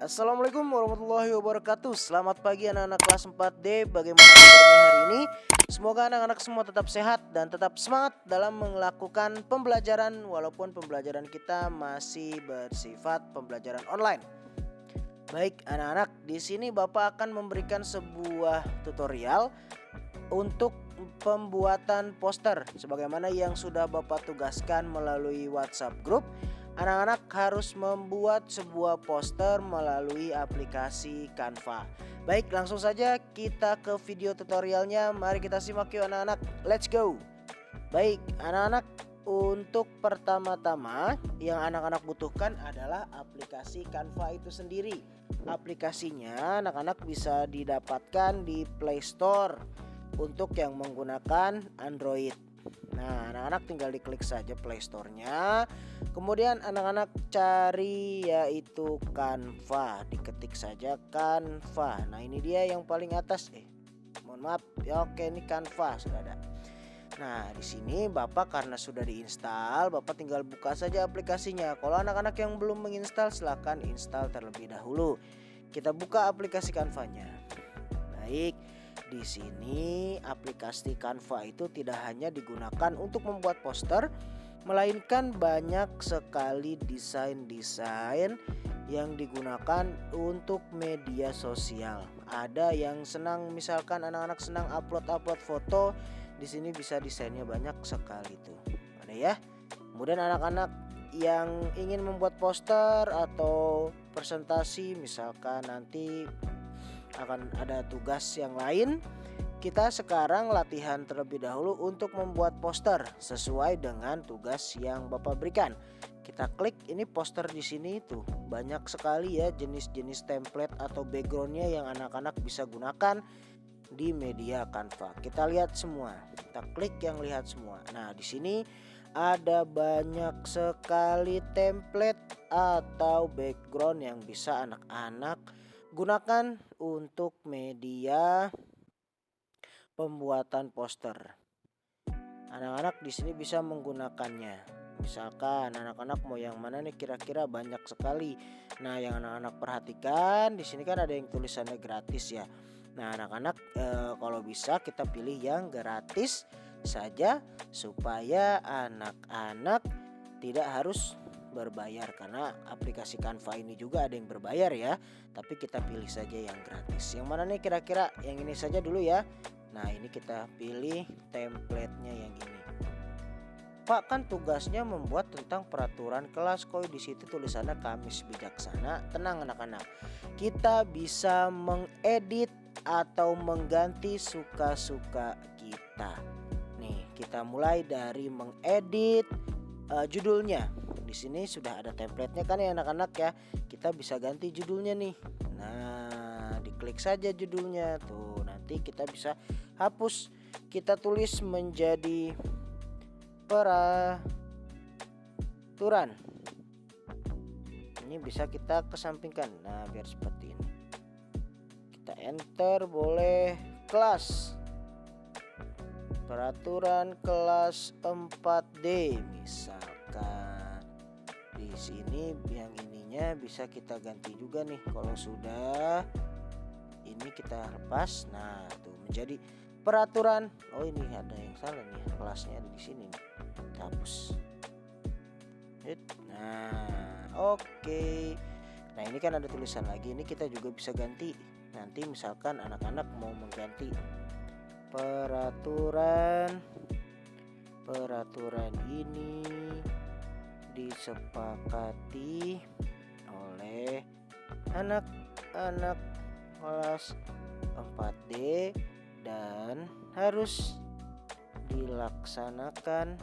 Assalamualaikum warahmatullahi wabarakatuh. Selamat pagi anak-anak kelas 4D. Bagaimana kabarnya hari ini? Semoga anak-anak semua tetap sehat dan tetap semangat dalam melakukan pembelajaran walaupun pembelajaran kita masih bersifat pembelajaran online. Baik anak-anak, di sini Bapak akan memberikan sebuah tutorial untuk pembuatan poster sebagaimana yang sudah Bapak tugaskan melalui WhatsApp group. Anak-anak harus membuat sebuah poster melalui aplikasi Canva. Baik, langsung saja kita ke video tutorialnya. Mari kita simak yuk anak-anak. Let's go. Baik anak-anak, untuk pertama-tama yang anak-anak butuhkan adalah aplikasi Canva itu sendiri. Aplikasinya anak-anak bisa didapatkan di Play Store untuk yang menggunakan Android. Nah, anak-anak tinggal diklik saja Play Store-nya. Kemudian anak-anak cari yaitu Canva. Diketik saja Canva. Nah, ini dia yang paling atas. Mohon maaf. Ya, oke, ini Canva sudah ada. Nah, di sini Bapak karena sudah diinstal, Bapak tinggal buka saja aplikasinya. Kalau anak-anak yang belum menginstal, silahkan install terlebih dahulu. Kita buka aplikasi Canva-nya. Baik. Di sini aplikasi Canva itu tidak hanya digunakan untuk membuat poster, melainkan banyak sekali desain-desain yang digunakan untuk media sosial. Ada yang senang, misalkan anak-anak senang upload foto, di sini bisa desainnya banyak sekali tuh. Ada ya. Kemudian anak-anak yang ingin membuat poster atau presentasi, misalkan nanti akan ada tugas yang lain, kita sekarang latihan terlebih dahulu untuk membuat poster sesuai dengan tugas yang Bapak berikan. Kita klik ini poster di sini tuh. Banyak sekali ya jenis-jenis template atau backgroundnya yang anak-anak bisa gunakan di media Canva. Kita lihat semua. Kita klik yang lihat semua. Nah, di sini ada banyak sekali template atau background yang bisa anak-anak gunakan untuk media pembuatan poster. Anak-anak di sini bisa menggunakannya. Misalkan anak-anak mau yang mana nih, kira-kira banyak sekali. Nah, yang anak-anak perhatikan di sini kan ada yang tulisannya gratis ya. Nah, anak-anak kalau bisa kita pilih yang gratis saja supaya anak-anak tidak harus berbayar, karena aplikasi Canva ini juga ada yang berbayar ya, tapi kita pilih saja yang gratis. Yang mana nih kira-kira? Yang ini saja dulu ya. Nah, ini kita pilih template-nya yang ini. Pak, kan tugasnya membuat tentang peraturan kelas, kok di situ tulisannya Kamis Bijaksana. Tenang anak-anak, kita bisa mengedit atau mengganti suka-suka kita. Nih, kita mulai dari mengedit judulnya. Di sini sudah ada template-nya kan ya anak-anak ya. Kita bisa ganti judulnya nih. Nah, diklik saja judulnya tuh. Nanti kita bisa hapus. Kita tulis menjadi peraturan. Ini bisa kita kesampingkan. Nah, biar seperti ini. Kita enter, boleh kelas. Peraturan kelas 4D misalkan. Di sini yang ininya bisa kita ganti juga nih. Kalau sudah ini kita lepas. Nah, tuh menjadi peraturan. Oh, ini ada yang salah nih. Kelasnya ada di sini nih. Kita hapus. Nah, oke. Nah, ini kan ada tulisan lagi. Ini kita juga bisa ganti. Nanti misalkan anak-anak mau mengganti peraturan ini disepakati oleh anak-anak kelas 4D dan harus dilaksanakan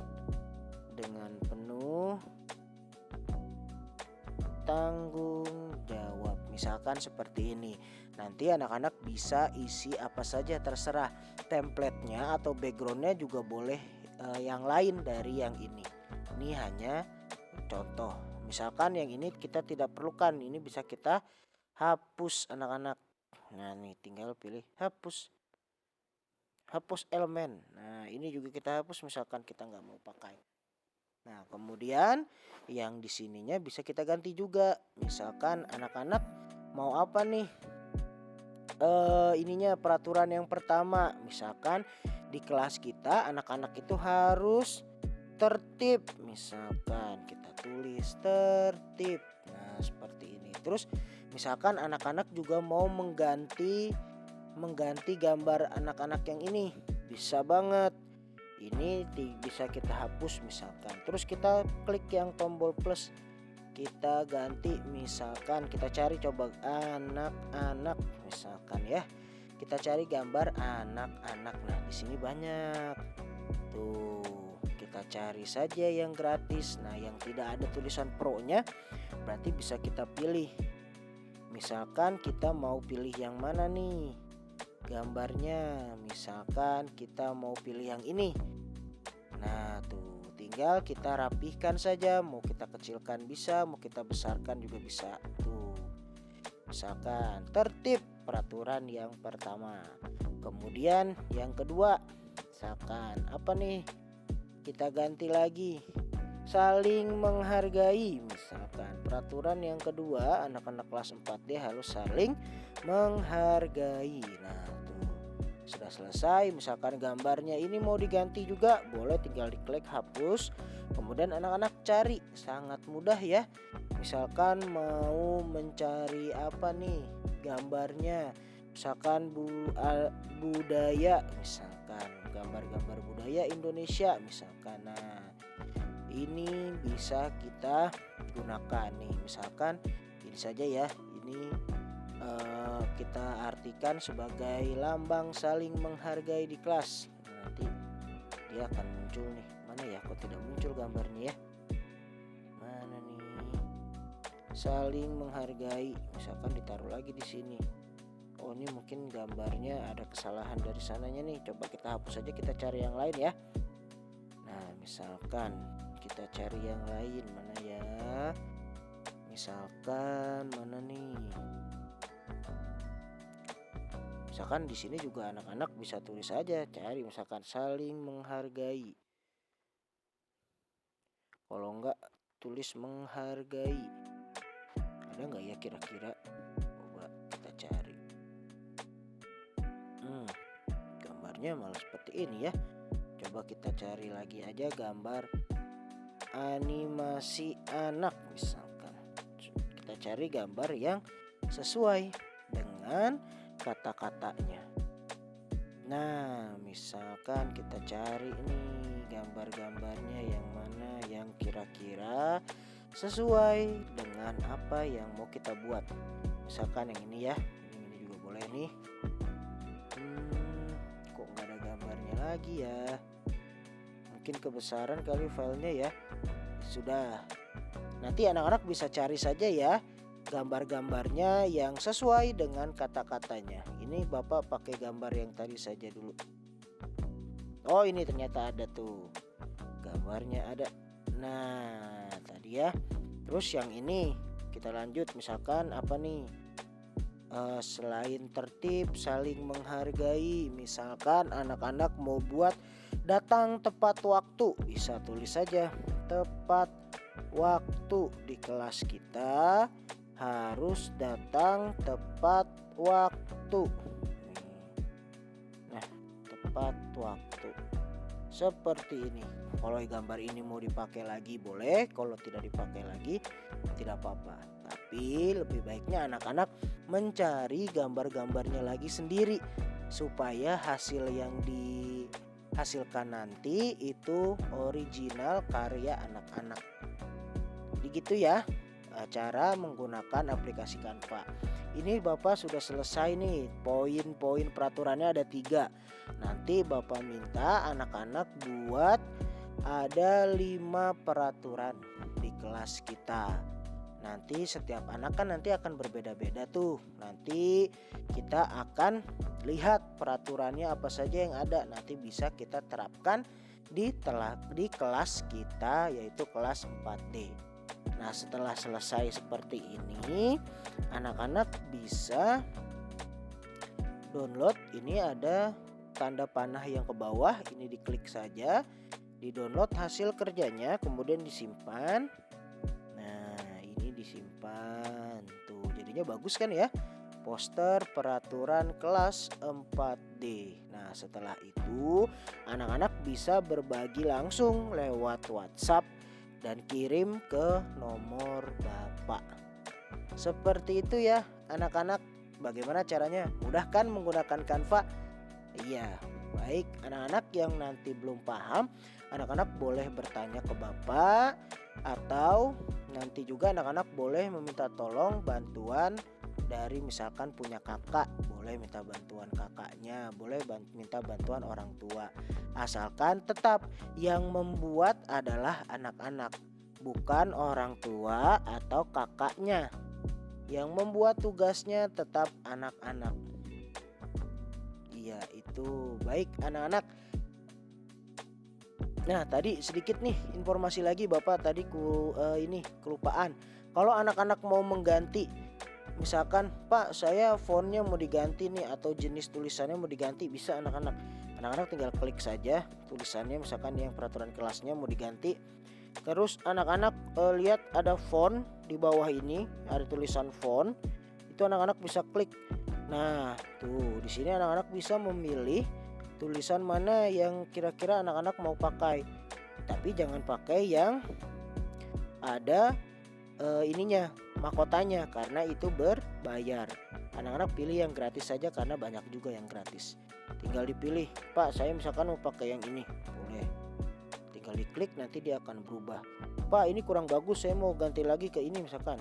dengan penuh tanggung jawab. Misalkan seperti ini. Nanti anak-anak bisa isi apa saja terserah. Template-nya atau background-nya juga boleh yang lain dari yang ini. Ini hanya contoh. Misalkan yang ini kita tidak perlukan, ini bisa kita hapus anak-anak. Nah, nih tinggal pilih hapus. Hapus elemen. Nah, ini juga kita hapus misalkan kita nggak mau pakai. Nah, kemudian yang di sininya bisa kita ganti juga. Misalkan anak-anak mau apa nih? Ininya peraturan yang pertama, misalkan di kelas kita anak-anak itu harus tertib, misalkan kita tulis tertib. Nah, seperti ini. Terus misalkan anak-anak juga mau mengganti gambar anak-anak yang ini, bisa banget. Ini bisa kita hapus misalkan. Terus kita klik yang tombol plus, kita ganti, misalkan kita cari coba anak-anak misalkan ya. Kita cari gambar anak-anak. Nah, di sini banyak. Tuh, kita cari saja yang gratis. Nah, yang tidak ada tulisan pro-nya berarti bisa kita pilih. Misalkan kita mau pilih yang mana nih gambarnya, misalkan kita mau pilih yang ini. Nah, tuh tinggal kita rapihkan saja, mau kita kecilkan bisa, mau kita besarkan juga bisa. Tuh, misalkan tertib, peraturan yang pertama. Kemudian yang kedua, misalkan apa nih, kita ganti lagi, saling menghargai. Misalkan peraturan yang kedua, anak-anak kelas 4D harus saling menghargai. Nah, tuh sudah selesai. Misalkan gambarnya ini mau diganti juga boleh, tinggal diklik hapus. Kemudian anak-anak cari, sangat mudah ya. Misalkan mau mencari apa nih gambarnya, misalkan budaya, misalkan gambar-gambar budaya Indonesia misalkan. Nah, ini bisa kita gunakan nih, misalkan ini saja ya. Ini kita artikan sebagai lambang saling menghargai di kelas. Nanti dia akan muncul nih. Mana ya, kok tidak muncul gambarnya ya? Mana nih? Saling menghargai, misalkan ditaruh lagi di sini. Oh, ini mungkin gambarnya ada kesalahan dari sananya nih. Coba kita hapus saja, kita cari yang lain ya. Nah, misalkan kita cari yang lain, mana ya? Misalkan mana nih? Misalkan di sini juga anak-anak bisa tulis saja, cari misalkan saling menghargai. Kalau enggak tulis menghargai. Ada enggak ya kira-kira? Coba kita cari. Gambarnya malah seperti ini ya. Coba kita cari lagi aja gambar animasi anak misalkan. Kita cari gambar yang sesuai dengan kata-katanya. Nah, misalkan kita cari nih gambar-gambarnya yang mana yang kira-kira sesuai dengan apa yang mau kita buat. Misalkan yang ini ya, ini juga boleh nih. Kok nggak ada gambarnya lagi ya? Mungkin kebesaran kali filenya ya. Sudah. Nanti anak-anak bisa cari saja ya gambar-gambarnya yang sesuai dengan kata-katanya. Ini Bapak pakai gambar yang tadi saja dulu. Oh, ini ternyata ada tuh. Gambarnya ada. Nah, tadi ya. Terus yang ini kita lanjut, misalkan apa nih? Selain tertib, saling menghargai. Misalkan anak-anak mau buat datang tepat waktu, bisa tulis saja tepat waktu. Di kelas kita harus datang tepat waktu. Nah, tepat waktu seperti ini. Kalau gambar ini mau dipakai lagi boleh, kalau tidak dipakai lagi tidak apa-apa. Tapi lebih baiknya anak-anak mencari gambar-gambarnya lagi sendiri supaya hasil yang dihasilkan nanti itu original karya anak-anak. Jadi gitu ya cara menggunakan aplikasi Canva. Ini Bapak sudah selesai nih, poin-poin peraturannya ada 3. Nanti Bapak minta anak-anak buat ada 5 peraturan di kelas kita. Nanti setiap anak kan nanti akan berbeda-beda tuh. Nanti kita akan lihat peraturannya apa saja yang ada. Nanti bisa kita terapkan di kelas kita, yaitu kelas 4D. Nah, setelah selesai seperti ini, anak-anak bisa download. Ini ada tanda panah yang ke bawah, ini diklik saja, di-download hasil kerjanya, kemudian disimpan. Nah, ini disimpan tuh, jadi Jadinya bagus kan ya. Poster peraturan kelas 4D. Nah, setelah itu anak-anak bisa berbagi langsung lewat WhatsApp dan kirim ke nomor Bapak. Seperti itu ya anak-anak. Bagaimana caranya? Mudah kan menggunakan Canva? Iya, baik. Anak-anak yang nanti belum paham, anak-anak boleh bertanya ke Bapak, atau nanti juga anak-anak boleh meminta tolong bantuan dari misalkan punya kakak, boleh minta bantuan kakaknya, boleh minta bantuan orang tua. Asalkan tetap yang membuat adalah anak-anak, bukan orang tua atau kakaknya. Yang membuat tugasnya tetap anak-anak. Iya, itu baik anak-anak. Nah, tadi sedikit nih informasi lagi Bapak tadi kelupaan. Kalau anak-anak mau mengganti, misalkan Pak saya fontnya mau diganti nih atau jenis tulisannya mau diganti, bisa anak-anak. Anak-anak tinggal klik saja tulisannya, misalkan yang peraturan kelasnya mau diganti. Terus anak-anak lihat ada font di bawah ini, ada tulisan font. Itu anak-anak bisa klik. Nah, tuh di sini anak-anak bisa memilih tulisan mana yang kira-kira anak-anak mau pakai. Tapi jangan pakai yang ada mahkotanya, karena itu berbayar. Anak-anak pilih yang gratis saja karena banyak juga yang gratis. Tinggal dipilih, Pak saya misalkan mau pakai yang ini, boleh. Tinggal diklik, nanti dia akan berubah. Pak ini kurang bagus, saya mau ganti lagi ke ini misalkan.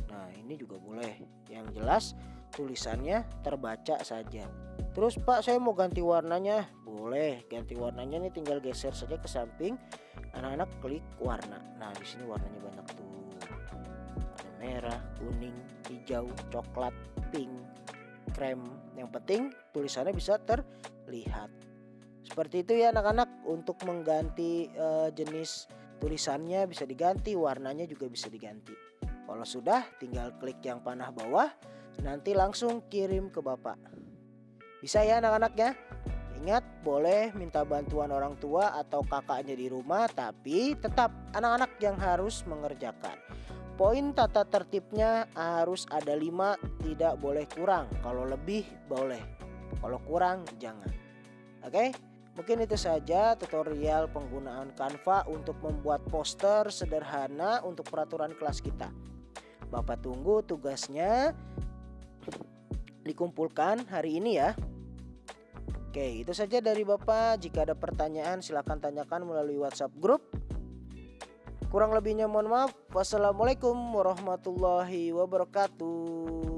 Nah ini juga boleh. Yang jelas tulisannya terbaca saja. Terus Pak saya mau ganti warnanya, boleh. Ganti warnanya nih tinggal geser saja ke samping. Anak-anak klik warna. Nah di sini warnanya banyak tuh. Ada merah, kuning, hijau, coklat, pink, krem. Yang penting tulisannya bisa terlihat. Seperti itu ya anak-anak. Untuk mengganti jenis tulisannya bisa diganti, warnanya juga bisa diganti. Kalau sudah tinggal klik yang panah bawah, nanti langsung kirim ke Bapak. Bisa ya anak-anak ya. Ingat, boleh minta bantuan orang tua atau kakaknya di rumah, tapi tetap anak-anak yang harus mengerjakan. Poin tata tertibnya harus ada 5, tidak boleh kurang. Kalau lebih boleh, kalau kurang jangan. Oke, mungkin itu saja tutorial penggunaan Canva untuk membuat poster sederhana untuk peraturan kelas kita. Bapak tunggu tugasnya dikumpulkan hari ini ya. Oke, itu saja dari Bapak. Jika ada pertanyaan silakan tanyakan melalui WhatsApp grup. Kurang lebihnya mohon maaf. Wassalamualaikum warahmatullahi wabarakatuh.